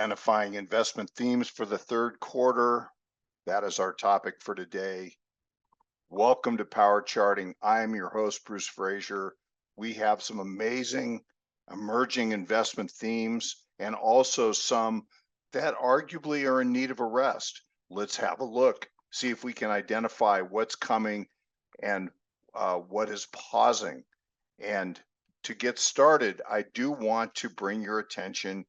Identifying investment themes for the third quarter. That is our topic for today. Welcome to Power Charting. I am your host, Bruce Fraser. We have some amazing emerging investment themes and also some that arguably are in need of a rest. Let's have a look, see if we can identify what's coming and what is pausing. And to get started, I do want to bring your attention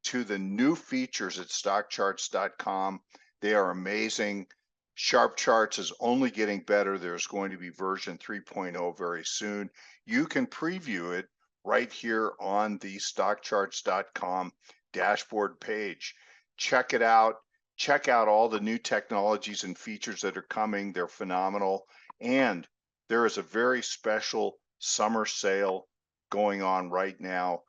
to the new features at StockCharts.com. They are amazing. Sharp Charts is only getting better. There's going to be version 3.0 very soon. You can preview it right here on the StockCharts.com dashboard page. Check it out. Check out all the new technologies and features that are coming. They're phenomenal. And there is a very special summer sale going on right now.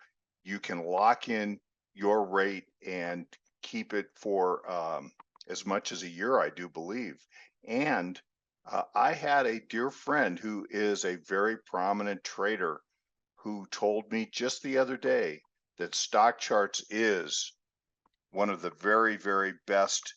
You can lock in your rate and keep it for as much as a year, I do believe. And I had a dear friend who is a very prominent trader who told me just the other day that StockCharts is one of the very, very best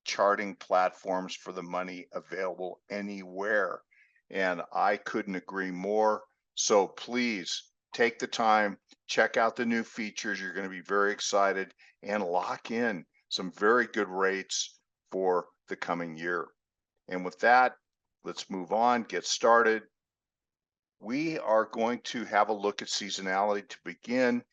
charting platforms for the money available anywhere. And I couldn't agree more. So please take the time, check out the new features. You're going to be very excited and lock in some very good rates for the coming year. And with that, let's move on, get started. We are going to have a look at seasonality to begin.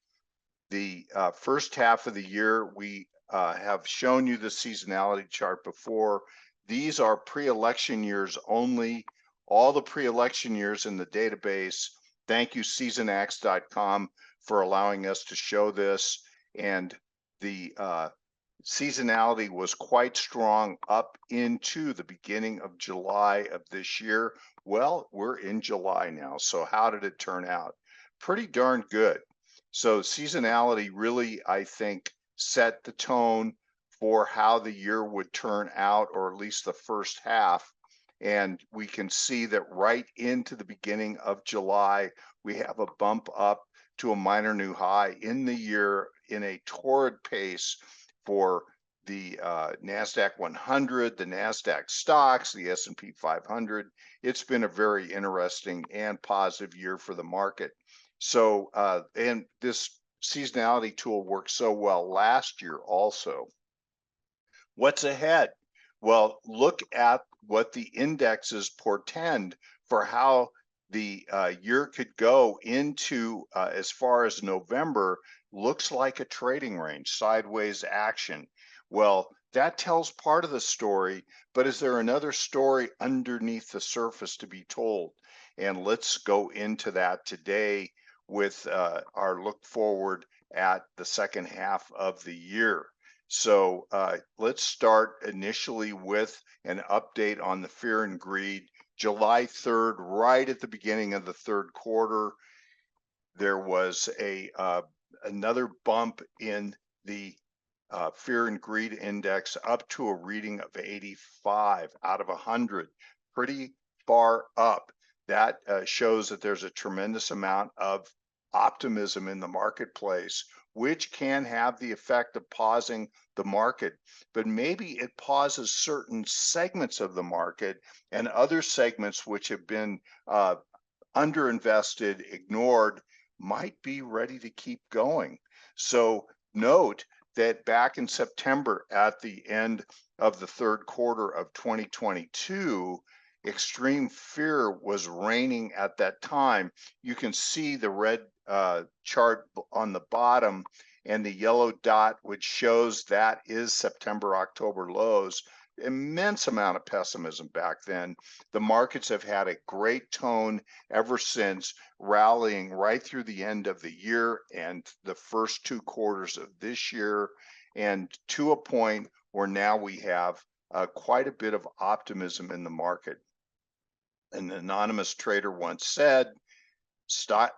The first half of the year, we have shown you the seasonality chart before. These are pre-election years only. All the pre-election years in the database. Thank you, Seasonx.com, for allowing us to show this. And the seasonality was quite strong up into the beginning of July of this year. Well, we're in July now, so how did it turn out? Pretty darn good. So seasonality really, I think, set the tone for how the year would turn out, or at least the first half. And we can see that right into the beginning of July, we have a bump up to a minor new high in the year in a torrid pace for the NASDAQ 100, the NASDAQ stocks, the S&P 500. It's been a very interesting and positive year for the market. So, and this seasonality tool worked so well last year also. What's ahead? Well, look at what the indexes portend for how the year could go into as far as November. Looks like a trading range, sideways action. Well, that tells part of the story, but is there another story underneath the surface to be told? And let's go into that today with our look forward at the second half of the year. So let's start initially with an update on the fear and greed. July 3rd, right at the beginning of the third quarter, there was another bump in the fear and greed index up to a reading of 85 out of 100, pretty far up. That shows that there's a tremendous amount of optimism in the marketplace, which can have the effect of pausing the market, but maybe it pauses certain segments of the market, and other segments which have been underinvested, ignored, might be ready to keep going. So note that back in September, at the end of the third quarter of 2022, extreme fear was reigning at that time. You can see the red chart on the bottom and the yellow dot, which shows that is September, October lows. Immense amount of pessimism back then. The markets have had a great tone ever since, rallying right through the end of the year and the first two quarters of this year, and to a point where now we have quite a bit of optimism in the market. An anonymous trader once said,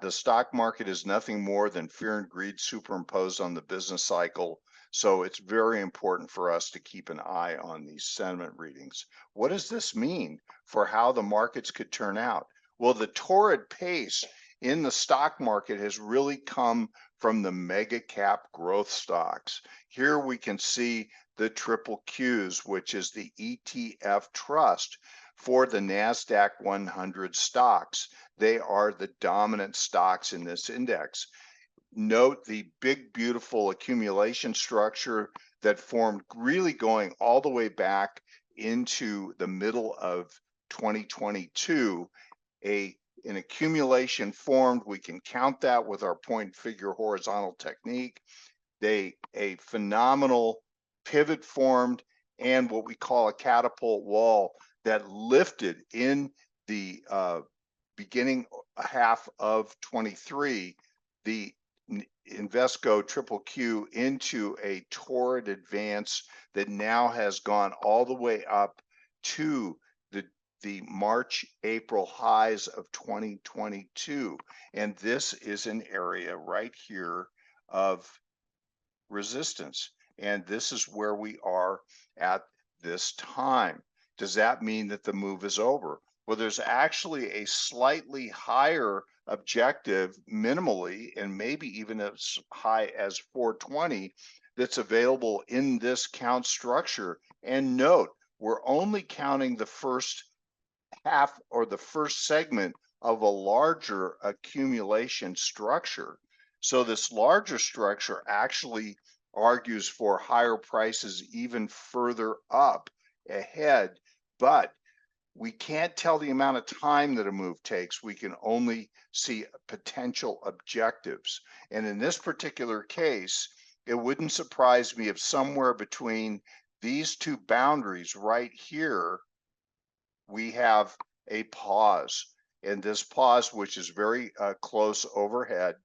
the stock market is nothing more than fear and greed superimposed on the business cycle. So it's very important for us to keep an eye on these sentiment readings. What does this mean for how the markets could turn out? Well, the torrid pace in the stock market has really come from the mega cap growth stocks. Here we can see the triple Qs, which is the ETF trust for the NASDAQ 100 stocks. They are the dominant stocks in this index. Note the big, beautiful accumulation structure that formed really going all the way back into the middle of 2022. An accumulation formed. We can count that with our point figure horizontal technique. A phenomenal pivot formed and what we call a catapult wall that lifted in the beginning half of 23, the Invesco triple Q into a torrid advance that now has gone all the way up to the March, April highs of 2022. And this is an area right here of resistance. And this is where we are at this time. Does that mean that the move is over? Well, there's actually a slightly higher objective minimally, and maybe even as high as 420 that's available in this count structure. And note, we're only counting the first half or the first segment of a larger accumulation structure. So this larger structure actually argues for higher prices even further up ahead, but we can't tell the amount of time that a move takes. We can only see potential objectives. And in this particular case, it wouldn't surprise me if somewhere between these two boundaries right here, we have a pause. And this pause, which is very close overhead,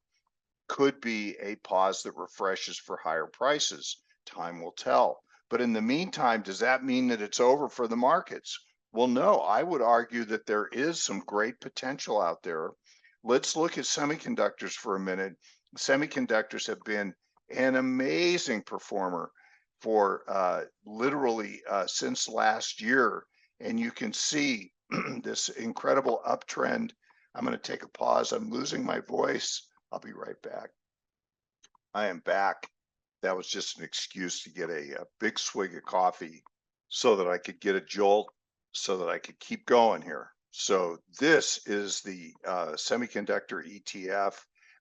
could be a pause that refreshes for higher prices. Time will tell. But in the meantime, does that mean that it's over for the markets? Well, no, I would argue that there is some great potential out there. Let's look at semiconductors for a minute. Semiconductors have been an amazing performer for literally since last year. And you can see this incredible uptrend. I'm going to take a pause. I'm losing my voice. I'll be right back. I am back. That was just an excuse to get a big swig of coffee so that I could get a jolt, so that I could keep going here. So this is the semiconductor ETF.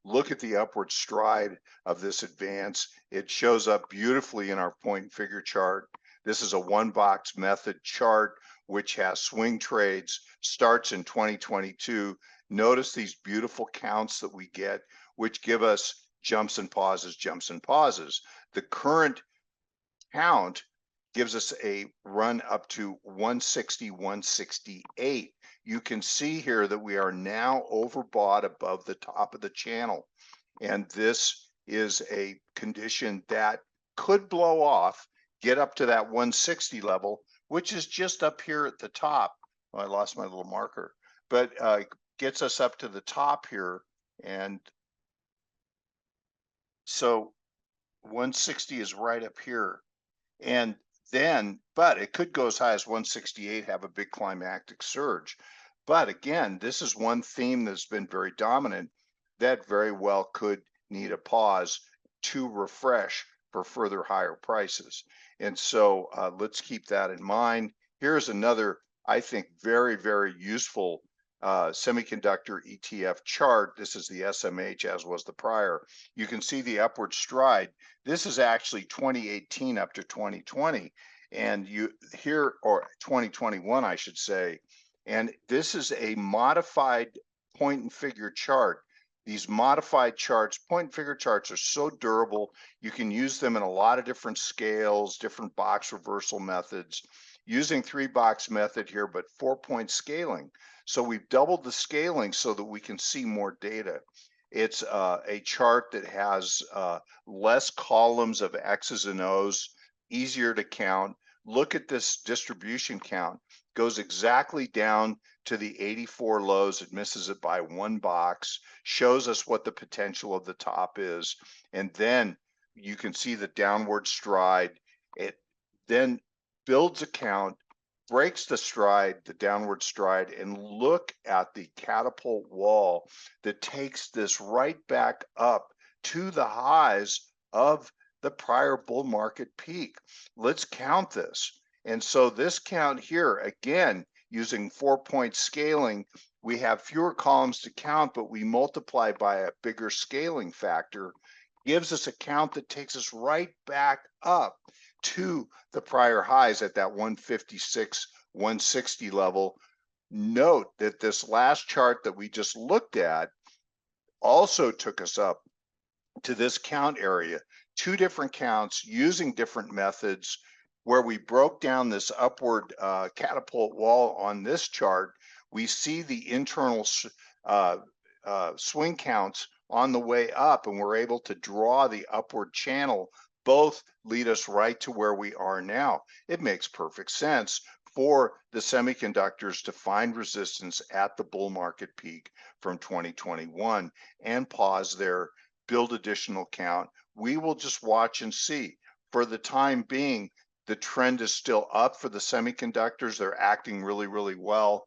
Look at the upward stride of this advance. It shows up beautifully in our point and figure chart. This is a one box method chart, which has swing trades, starts in 2022. Notice these beautiful counts that we get, which give us jumps and pauses, jumps and pauses. The current count gives us a run up to 160, 168. You can see here that we are now overbought above the top of the channel. And this is a condition that could blow off, get up to that 160 level, which is just up here at the top. Oh, I lost my little marker, but gets us up to the top here. And so 160 is right up here. And then, but it could go as high as 168, have a big climactic surge. But again, this is one theme that's been very dominant that very well could need a pause to refresh for further higher prices. And so let's keep that in mind. Here's another, I think, very, very useful semiconductor ETF chart. This is the SMH, as was the prior. You can see the upward stride. This is actually 2018 up to 2020, and you here, or 2021, I should say. And this is a modified point and figure chart. These modified charts, point and figure charts, are so durable. You can use them in a lot of different scales, different box reversal methods, using 3-box method here, but 4-point scaling. So we've doubled the scaling so that we can see more data. It's a chart that has less columns of X's and O's, easier to count. Look at this distribution count. Goes exactly down to the 84 lows. It misses it by 1 box, shows us what the potential of the top is. And then you can see the downward stride. It then builds a count, breaks the stride, the downward stride, and look at the catapult wall that takes this right back up to the highs of the prior bull market peak. Let's count this. And so this count here, again, using 4-point scaling, we have fewer columns to count, but we multiply by a bigger scaling factor, gives us a count that takes us right back up to the prior highs at that 156, 160 level. Note that this last chart that we just looked at also took us up to this count area, two different counts using different methods, where we broke down this upward catapult wall on this chart. We see the internal swing counts on the way up, and we're able to draw the upward channel. Both lead us right to where we are now. It makes perfect sense for the semiconductors to find resistance at the bull market peak from 2021 and pause there, build additional count. We will just watch and see. For the time being, the trend is still up for the semiconductors. They're acting really, really well.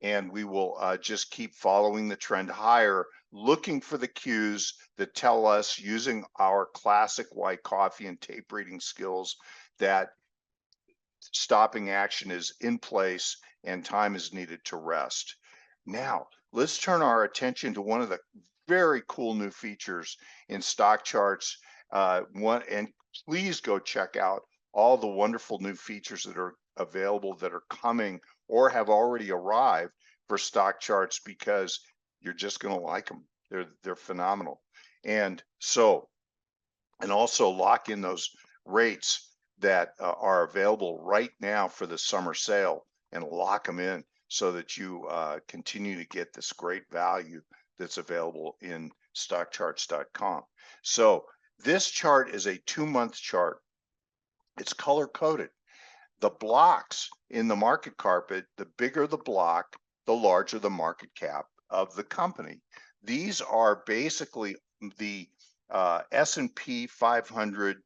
And we will just keep following the trend higher, looking for the cues that tell us, using our classic white coffee and tape reading skills, that stopping action is in place and time is needed to rest. Now, let's turn our attention to one of the very cool new features in StockCharts. And please go check out all the wonderful new features that are available, that are coming or have already arrived for StockCharts, because you're just going to like them. They're phenomenal. And also lock in those rates that are available right now for the summer sale, and lock them in so that you continue to get this great value that's available in StockCharts.com. So this chart is a 2-month chart. It's color coded. The blocks in the MarketCarpet, the bigger the block, the larger the market cap of the company. These are basically the S&P 500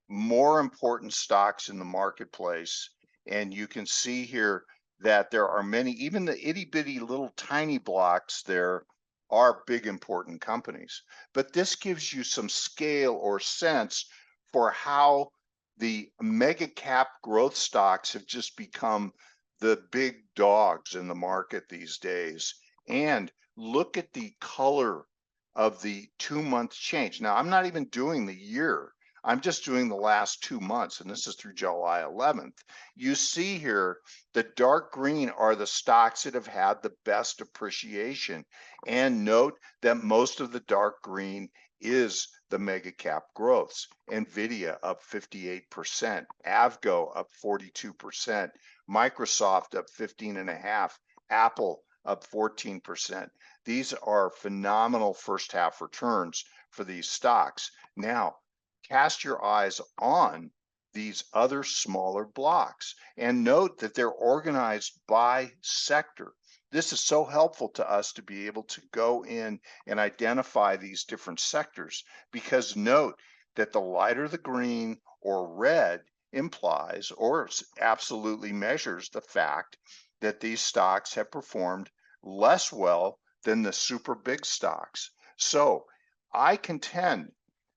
more important stocks in the marketplace. And you can see here that there are many, even the itty bitty little tiny blocks there are big important companies. But this gives you some scale or sense for how the mega cap growth stocks have just become the big dogs in the market these days. And look at the color of the 2-month change. Now, I'm not even doing the year. I'm just doing the last 2 months, and this is through July 11th. You see here, the dark green are the stocks that have had the best appreciation. And note that most of the dark green is the mega cap growths. Nvidia up 58%, Avgo up 42%, Microsoft up 15.5%, Apple up 14%. These are phenomenal first half returns for these stocks. Now, cast your eyes on these other smaller blocks and note that they're organized by sector. This is so helpful to us to be able to go in and identify these different sectors, because note that the lighter the green or red implies or absolutely measures the fact that these stocks have performed less well than the super big stocks. So I contend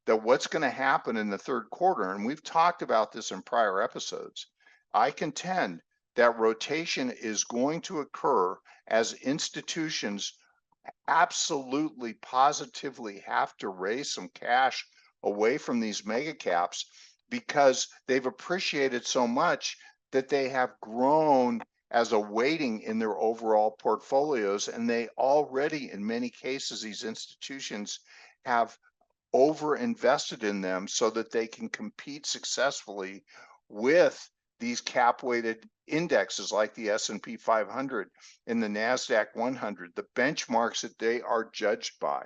that what's going to happen in the third quarter, and we've talked about this in prior episodes, I contend that rotation is going to occur as institutions absolutely positively have to raise some cash away from these mega caps, because they've appreciated so much that they have grown as a weighting in their overall portfolios. And they already, in many cases, these institutions have over invested in them so that they can compete successfully with these cap weighted indexes like the S&P 500 and the NASDAQ 100, the benchmarks that they are judged by.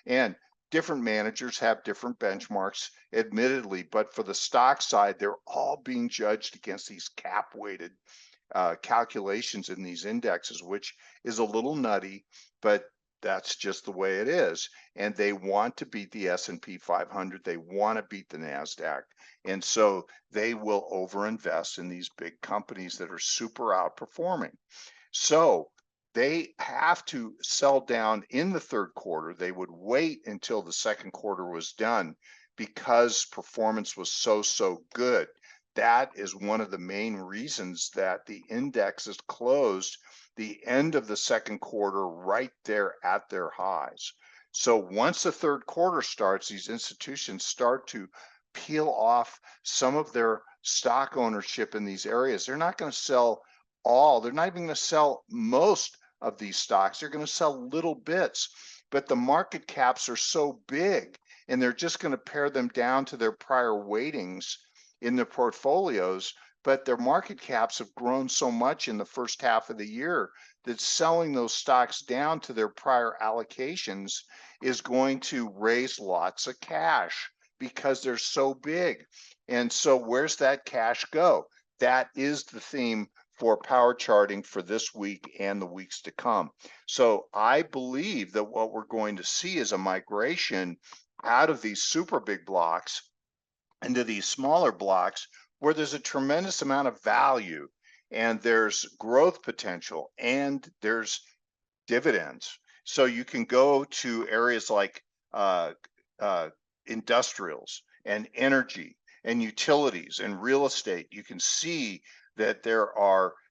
And different managers have different benchmarks, admittedly, but for the stock side, they're all being judged against these cap weighted calculations in these indexes, which is a little nutty, but That's just the way it is. And they want to beat the S&P 500. They want to beat the NASDAQ. And so they will overinvest in these big companies that are super outperforming. So they have to sell down in the third quarter. They would wait until the second quarter was done because performance was so good. That is one of the main reasons that the indexes closed the end of the second quarter right there at their highs. So once the third quarter starts, these institutions start to peel off some of their stock ownership in these areas. They're not going to sell all, they're not even going to sell most of these stocks. They're going to sell little bits, but the market caps are so big and they're just going to pare them down to their prior weightings in their portfolios. But their market caps have grown so much in the first half of the year that selling those stocks down to their prior allocations is going to raise lots of cash because they're so big. And so where's that cash go? That is the theme for power charting for this week and the weeks to come. So I believe that what we're going to see is a migration out of these super big blocks into these smaller blocks where there's a tremendous amount of value and there's growth potential and there's dividends. So you can go to areas like industrials and energy and utilities and real estate. You can see that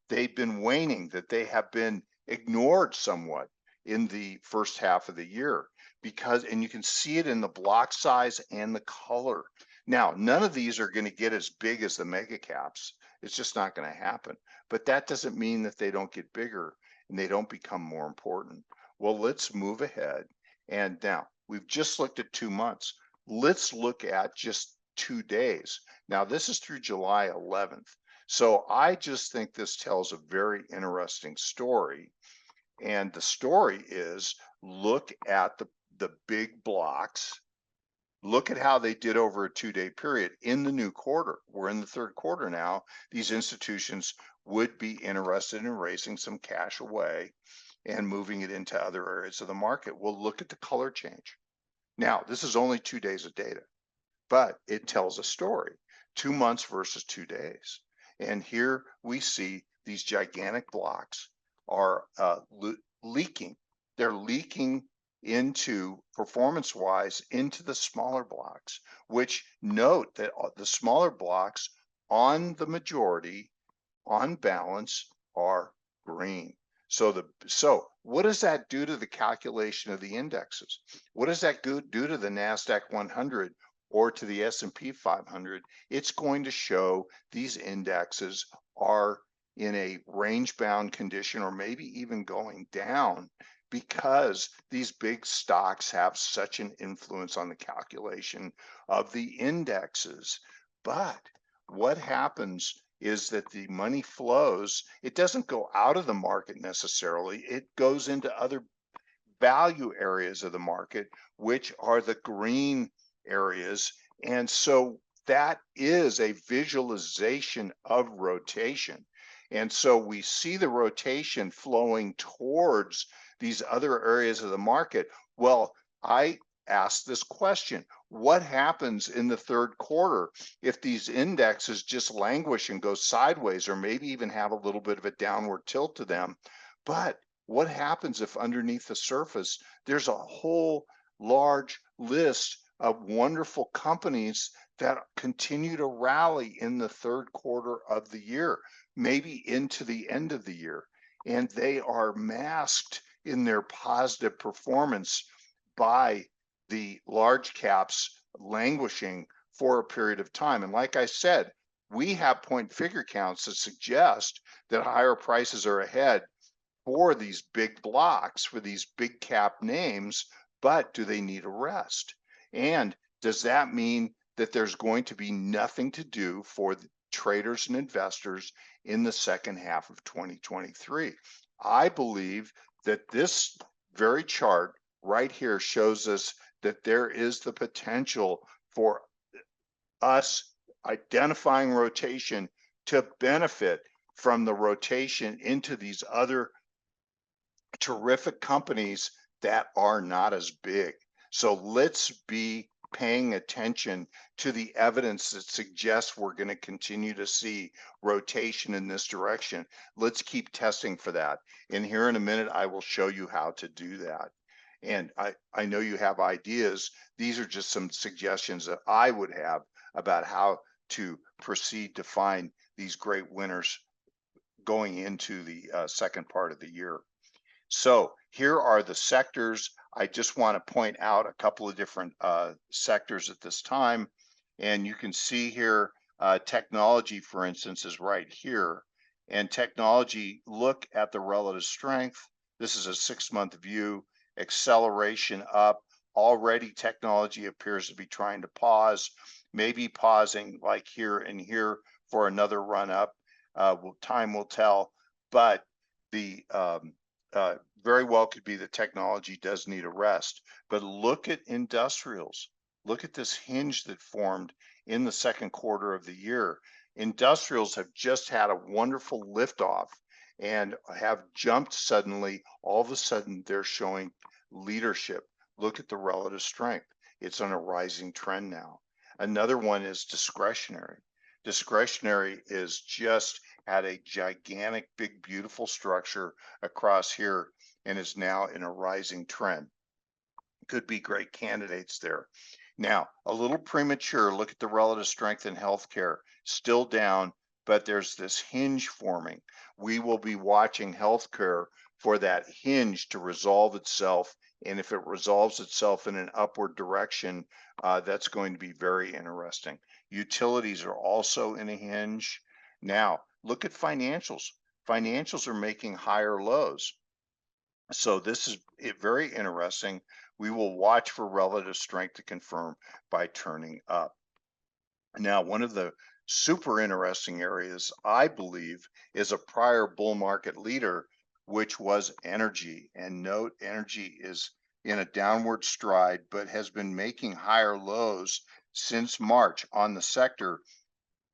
they've been waning, that they have been ignored somewhat in the first half of the year and you can see it in the block size and the color. Now, none of these are going to get as big as the mega caps. It's just not going to happen. But that doesn't mean that they don't get bigger and they don't become more important. Well, let's move ahead. And now we've just looked at 2 months. Let's look at just 2 days. Now, this is through July 11th. So I just think this tells a very interesting story. And the story is look at the big blocks. Look at how they did over a 2-day period in the new quarter. We're in the third quarter now. These institutions would be interested in raising some cash away and moving it into other areas of the market. We'll look at the color change. Now, this is only 2 days of data, but it tells a story. 2 months versus 2 days. And here we see these gigantic blocks are leaking. They're leaking into performance-wise into the smaller blocks, which note that the smaller blocks on the majority, on balance, are green. So what does that do to the calculation of the indexes? What does that do to the NASDAQ 100 or to the S&P 500? It's going to show these indexes are in a range-bound condition or maybe even going down because these big stocks have such an influence on the calculation of the indexes. But what happens is that the money flows. It doesn't go out of the market necessarily. It goes into other value areas of the market, which are the green areas. And so that is a visualization of rotation. And so we see the rotation flowing towards these other areas of the market. Well, I asked this question: what happens in the third quarter if these indexes just languish and go sideways, or maybe even have a little bit of a downward tilt to them? But what happens if underneath the surface there's a whole large list of wonderful companies that continue to rally in the third quarter of the year, maybe into the end of the year, and they are masked in their positive performance by the large caps languishing for a period of time? And like I said, we have point figure counts that suggest that higher prices are ahead for these big blocks, for these big cap names, but do they need a rest? And does that mean that there's going to be nothing to do for the traders and investors in the second half of 2023? I believe that this very chart right here shows us that there is the potential for us identifying rotation to benefit from the rotation into these other terrific companies that are not as big. So let's be paying attention to the evidence that suggests we're going to continue to see rotation in this direction. Let's keep testing for that. And here in a minute, I will show you how to do that. And I know you have ideas. These are just some suggestions that I would have about how to proceed to find these great winners going into the second part of the year. So here are the sectors. I just want to point out a couple of different sectors at this time. And you can see here, technology, for instance, is right here. And technology, look at the relative strength. This is a 6-month view, acceleration up. Already technology appears to be trying to pause, maybe pausing like here and here for another run up. Time will tell, but the very well could be that technology does need a rest. But look at industrials. Look at this hinge that formed in the second quarter of the year. Industrials have just had a wonderful liftoff and have jumped suddenly. All of a sudden, they're showing leadership. Look at the relative strength. It's on a rising trend now. Another one is discretionary. Discretionary is just had a gigantic, big, beautiful structure across here and is now in a rising trend. Could be great candidates there. Now, a little premature, look at the relative strength in healthcare, still down, but there's this hinge forming. We will be watching healthcare for that hinge to resolve itself. And if it resolves itself in an upward direction, that's going to be very interesting. Utilities are also in a hinge. Now, look at financials. Financials are making higher lows. So this is very interesting. We will watch for relative strength to confirm by turning up. Now, one of the super interesting areas, I believe, is a prior bull market leader, which was energy. And note, energy is in a downward stride, but has been making higher lows since March on the sector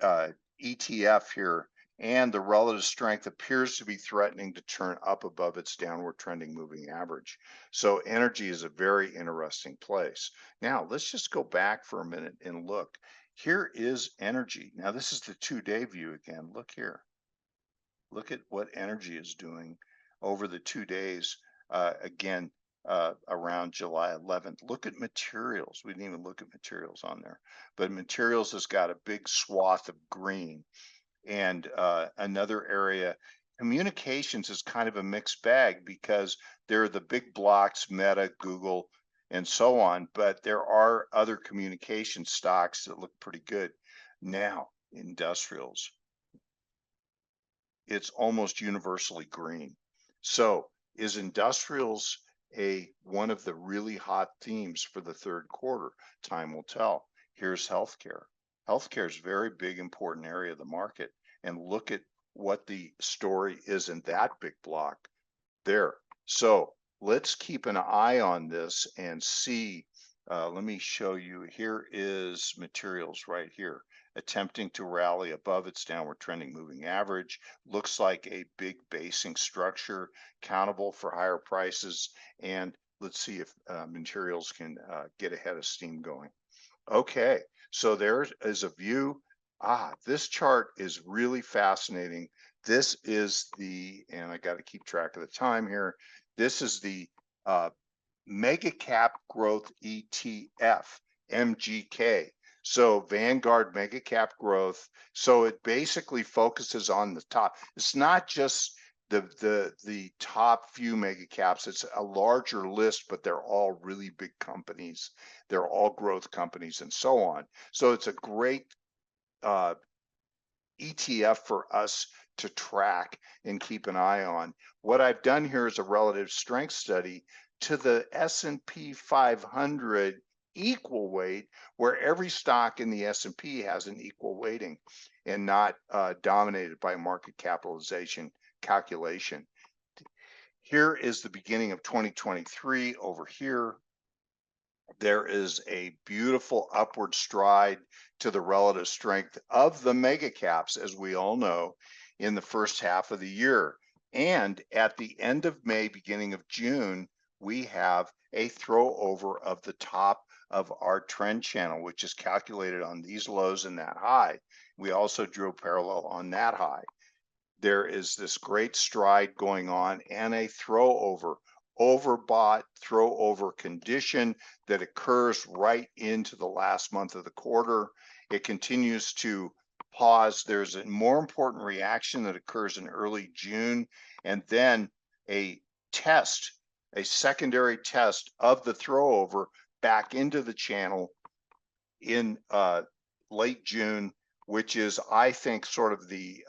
ETF here. And the relative strength appears to be threatening to turn up above its downward trending moving average. So energy is a very interesting place. Now, let's just go back for a minute and look. Here is energy. Now, this is the 2-day view again. Look here. Look at what energy is doing over the 2 days, again, around July 11th. Look at materials. We didn't even look at materials on there. But materials has got a big swath of green. And another area, communications is kind of a mixed bag because there are the big blocks, Meta, Google, and so on, but there are other communication stocks that look pretty good. Now, industrials, it's almost universally green. So is industrials one of the really hot themes for the third quarter? Time will tell. Here's healthcare. Healthcare is a very big, important area of the market. And look at what the story is in that big block there. So let's keep an eye on this and see. Let me show you. Here is materials right here, attempting to rally above its downward trending moving average. Looks like a big basing structure, countable for higher prices. And let's see if materials can get ahead of steam going. Okay, so there is a view. This chart is really fascinating. This is and I got to keep track of the time here. This is the Mega Cap Growth ETF, MGK. So Vanguard Mega Cap Growth. So it basically focuses on the top. It's not just the top few mega caps. It's a larger list, but they're all really big companies. They're all growth companies and so on. So it's a great ETF for us to track and keep an eye on. What I've done here is a relative strength study to the S&P 500 equal weight, where every stock in the S&P has an equal weighting and not dominated by market capitalization calculation. Here is the beginning of 2023 over here. There is a beautiful upward stride to the relative strength of the mega caps, as we all know, in the first half of the year. And at the end of May, beginning of June, we have a throw over of the top of our trend channel, which is calculated on these lows and that high. We also drew a parallel on that high. There is this great stride going on and a throw over, overbought throw over condition that occurs right into the last month of the quarter. It continues to pause. There's a more important reaction that occurs in early June, and then a test, a secondary test of the throw over back into the channel in late June, which is, I think, sort of the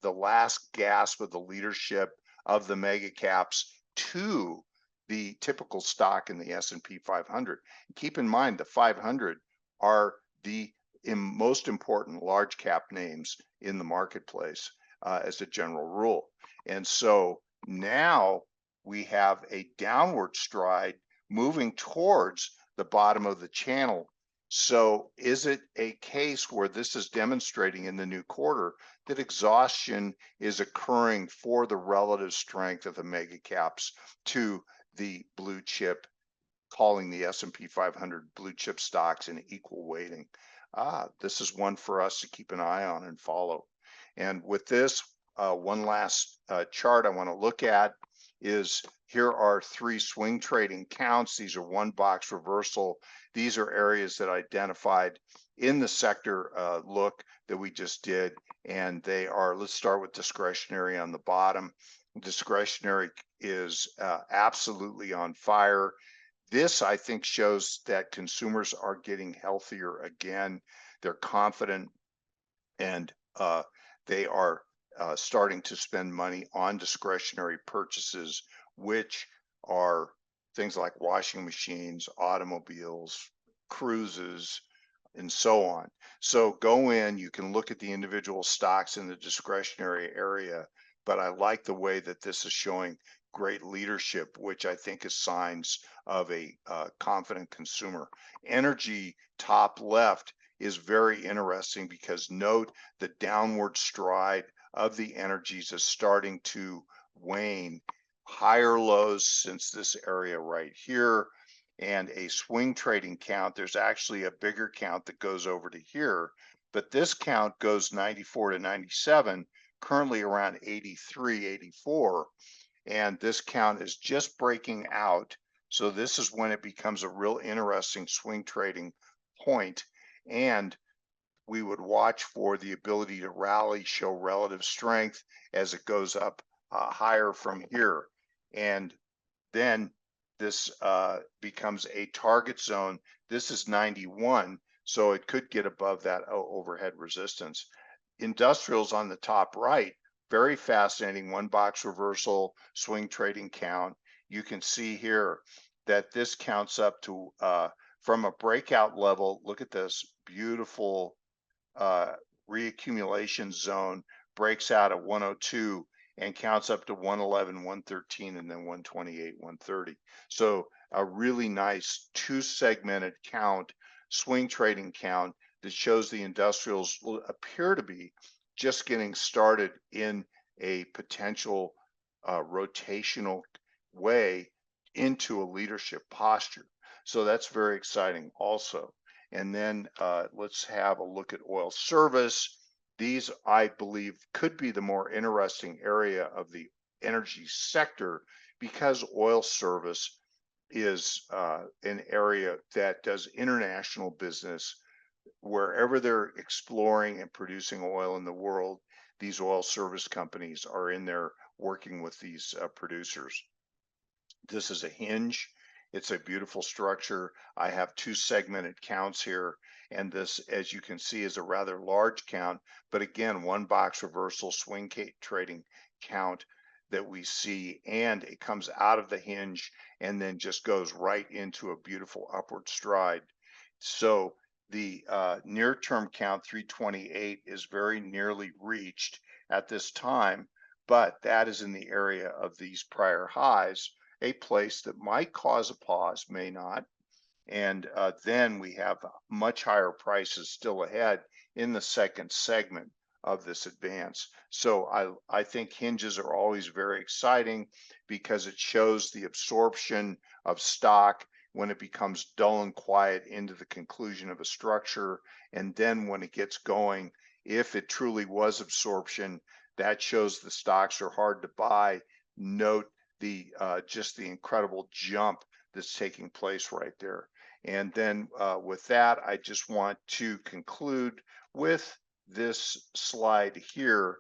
last gasp of the leadership of the mega caps to the typical stock in the S&P 500. Keep in mind, the 500 are the most important large cap names in the marketplace as a general rule. And so now we have a downward stride moving towards the bottom of the channel. So is it a case where this is demonstrating in the new quarter that exhaustion is occurring for the relative strength of the mega caps to the blue chip, calling the S&P 500 blue chip stocks in equal weighting? This is one for us to keep an eye on and follow. And with this, one last chart I want to look at is, here are 3 swing trading counts. These are one box reversal. These are areas that I identified in the sector look that we just did, and they are, let's start with discretionary on the bottom. Discretionary is absolutely on fire. This, I think, shows that consumers are getting healthier again. They're confident, and they are starting to spend money on discretionary purchases, which are things like washing machines, automobiles, cruises, and so on. So go in, you can look at the individual stocks in the discretionary area, but I like the way that this is showing great leadership, which I think is signs of a confident consumer. Energy, top left, is very interesting because note the downward stride of the energies is starting to wane. Higher lows since this area right here, and a swing trading count. There's actually a bigger count that goes over to here, but this count goes 94 to 97, currently around 83, 84, and this count is just breaking out. So this is when it becomes a real interesting swing trading point, and we would watch for the ability to rally, show relative strength as it goes up higher from here. And then this becomes a target zone. This is 91, so it could get above that overhead resistance. Industrials on the top right, very fascinating, one box reversal, swing trading count. You can see here that this counts up to, from a breakout level, look at this beautiful reaccumulation zone, breaks out at 102 and counts up to 111, 113, and then 128, 130. So a really nice 2-segmented count, swing trading count, that shows the industrials will appear to be just getting started in a potential rotational way into a leadership posture. So that's very exciting also. And then let's have a look at oil service. These, I believe, could be the more interesting area of the energy sector, because oil service is an area that does international business. Wherever they're exploring and producing oil in the world, these oil service companies are in there working with these producers. This is a hinge. It's a beautiful structure. I have 2 segmented counts here, and this, as you can see, is a rather large count, but again, one box reversal swing trading count that we see, and it comes out of the hinge and then just goes right into a beautiful upward stride. So the near-term count 328 is very nearly reached at this time, but that is in the area of these prior highs, a place that might cause a pause, may not. And then we have much higher prices still ahead in the second segment of this advance. So I think hinges are always very exciting because it shows the absorption of stock when it becomes dull and quiet into the conclusion of a structure. And then when it gets going, if it truly was absorption, that shows the stocks are hard to buy. Note the just the incredible jump that's taking place right there. And then with that, I just want to conclude with this slide here.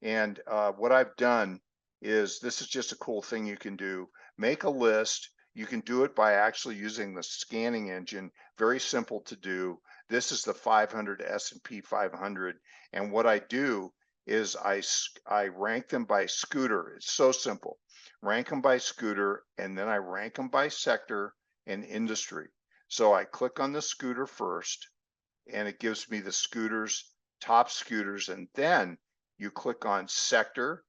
And what I've done is, this is just a cool thing you can do. Make a list. You can do it by actually using the scanning engine. Very simple to do. This is the 500 S&P 500. And what I do is I rank them by scooter. It's so simple. Rank them by scooter, and then I rank them by sector and industry. So I click on the scooter first, and it gives me the scooters, top scooters, and then you click on sector,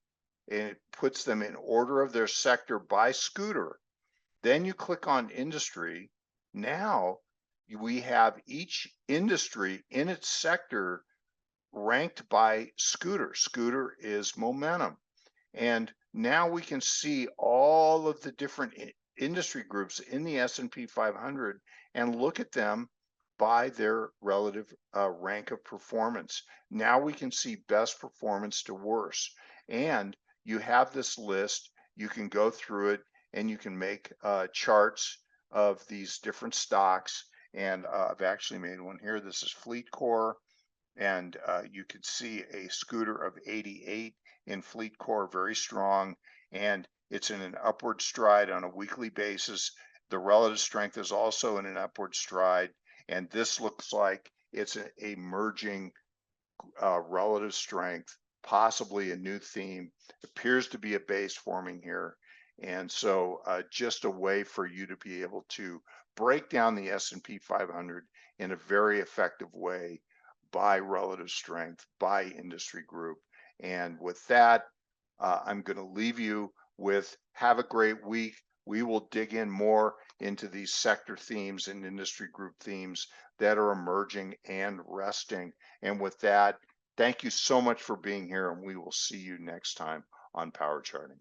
and it puts them in order of their sector by scooter. Then you click on industry. Now we have each industry in its sector ranked by scooter. Scooter is momentum. And now we can see all of the different industry groups in the S&P 500 and look at them by their relative rank of performance. Now we can see best performance to worst. And you have this list. You can go through it and you can make charts of these different stocks. And I've actually made one here. This is FleetCor. And you can see a scooter of 88 in FleetCor, very strong, and it's in an upward stride on a weekly basis. The relative strength is also in an upward stride, and this looks like it's a merging relative strength, possibly a new theme. Appears to be a base forming here, and so just a way for you to be able to break down the S&P 500 in a very effective way by relative strength, by industry group. And with that, I'm going to leave you with have a great week. We will dig in more into these sector themes and industry group themes that are emerging and resting. And with that, thank you so much for being here, and we will see you next time on Power Charting.